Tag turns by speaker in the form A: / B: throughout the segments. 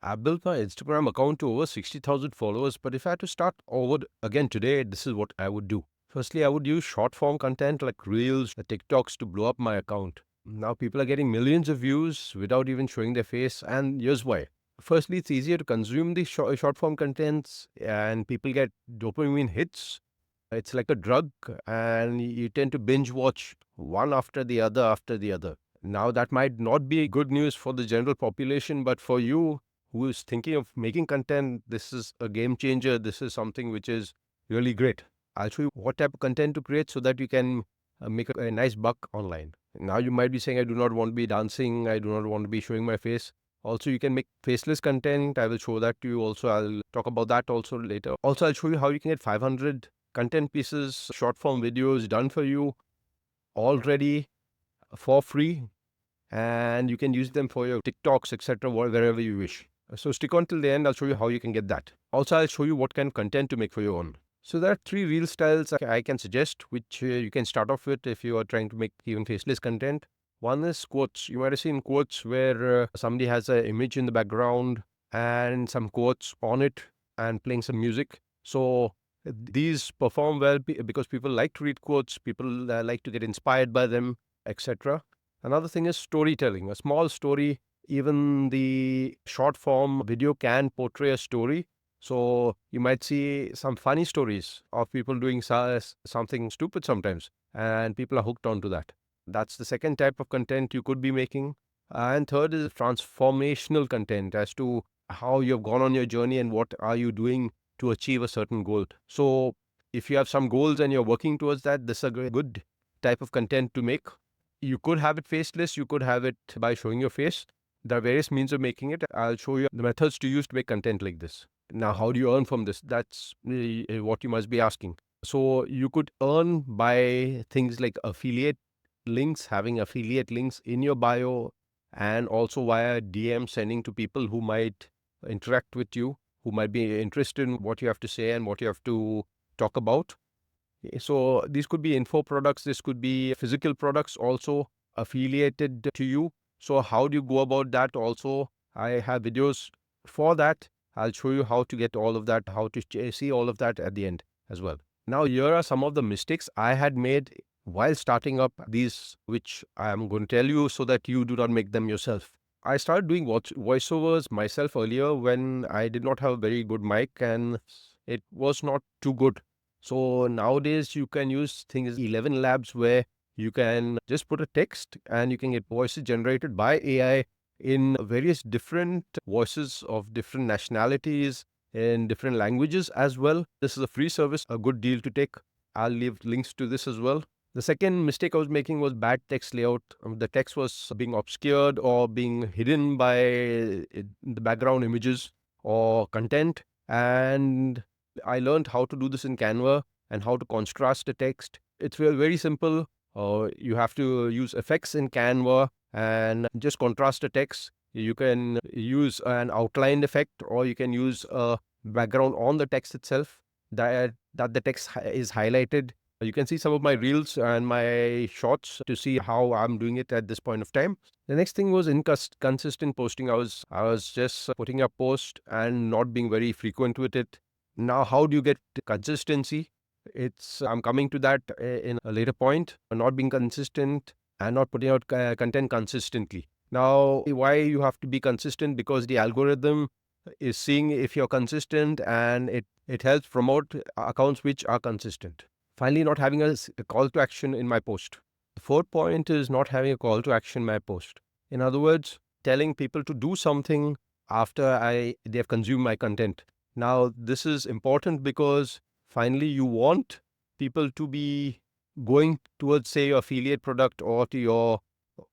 A: I built my Instagram account to over 60,000 followers, but if I had to start over again today, this is what I would do. Firstly, I would use short form content like Reels, TikToks to blow up my account. Now people are getting millions of views without even showing their face, and here's why. Firstly, it's easier to consume the short form contents, and people get dopamine hits. It's like a drug, and you tend to binge watch one after the other. Now, that might not be good news for the general population, but for you who is thinking of making content, this is a game changer. This is something which is really great. I'll show you what type of content to create so that you can make a nice buck online. Now, you might be saying, I do not want to be dancing, I do not want to be showing my face. Also, you can make faceless content. I will show that to you also. I'll talk about that also later. Also, I'll show you how you can get 500 content pieces, short form videos done for you already for free, and you can use them for your TikToks, etc., wherever you wish. So stick on till the end. I'll show you how you can get that. Also, I'll show you what kind of content to make for your own. So there are three reel styles I can suggest, which you can start off with if you are trying to make even faceless content. One is quotes. You might have seen quotes where somebody has an image in the background and some quotes on it and playing some music. So these perform well because people like to read quotes, people like to get inspired by them, etc. Another thing is storytelling. A small story, even the short form video can portray a story. So you might see some funny stories of people doing something stupid sometimes, and people are hooked onto that. That's the second type of content you could be making. And third is transformational content as to how you've gone on your journey and what are you doing to achieve a certain goal. So if you have some goals and you're working towards that, this is a good type of content to make. You could have it faceless, you could have it by showing your face. There are various means of making it. I'll show you the methods to use to make content like this. Now, how do you earn from this? That's what you must be asking. So you could earn by things like affiliate links, having affiliate links in your bio, and also via DM sending to people who might interact with you, who might be interested in what you have to say and what you have to talk about. So these could be info products, this could be physical products also affiliated to you. So how do you go about that? Also, I have videos for that. I'll show you how to get all of that, how to see all of that at the end as well. Now, here are some of the mistakes I had made while starting up these, which I am going to tell you so that you do not make them yourself. I started doing voiceovers myself earlier when I did not have a very good mic and it was not too good. So nowadays you can use things ElevenLabs where you can just put a text and you can get voices generated by AI in various different voices of different nationalities in different languages as well. This is a free service, a good deal to take. I'll leave links to this as well. The second mistake I was making was bad text layout. The text was being obscured or being hidden by the background images or content. And I learned how to do this in Canva and how to contrast the text. It's very simple. You have to use effects in Canva and just contrast the text. You can use an outlined effect or you can use a background on the text itself that the text is highlighted. You can see some of my reels and my shorts to see how I'm doing it at this point of time. The next thing was inconsistent posting. I was just putting a post and not being very frequent with it. Now, how do you get consistency? I'm coming to that in a later point. Not being consistent and not putting out content consistently. Now, why you have to be consistent? Because the algorithm is seeing if you're consistent and it helps promote accounts which are consistent. Finally, not having a call to action in my post. The fourth point is not having a call to action in my post. In other words, telling people to do something after they have consumed my content. Now, this is important because finally you want people to be going towards, say, your affiliate product or to your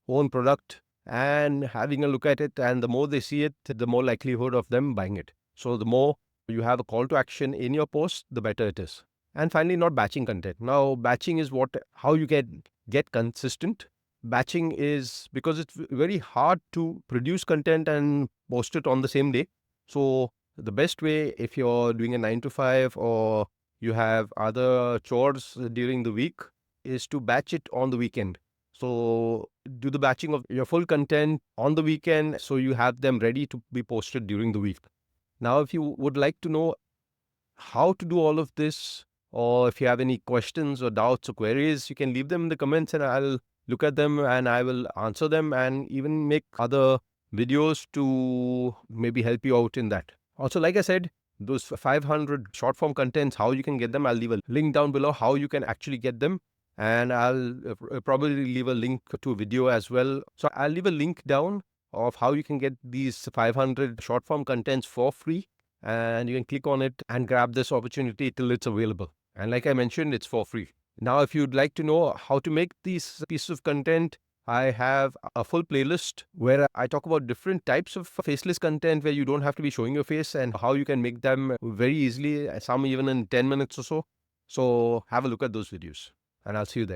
A: own product and having a look at it. And the more they see it, the more likelihood of them buying it. So the more you have a call to action in your post, the better it is. And finally, not batching content. Now, batching is how you get consistent. Batching is because it's very hard to produce content and post it on the same day. So the best way, if you're doing a 9 to 5 or you have other chores during the week, is to batch it on the weekend. So do the batching of your full content on the weekend so you have them ready to be posted during the week. Now, if you would like to know how to do all of this, or if you have any questions or doubts or queries, you can leave them in the comments and I'll look at them and I will answer them and even make other videos to maybe help you out in that. Also, like I said, those 500 short form contents, how you can get them, I'll leave a link down below how you can actually get them. And I'll probably leave a link to a video as well. So I'll leave a link down of how you can get these 500 short form contents for free. And you can click on it and grab this opportunity till it's available. And like I mentioned, it's for free. Now, if you'd like to know how to make these pieces of content, I have a full playlist where I talk about different types of faceless content where you don't have to be showing your face and how you can make them very easily, some even in 10 minutes or so. So have a look at those videos and I'll see you there.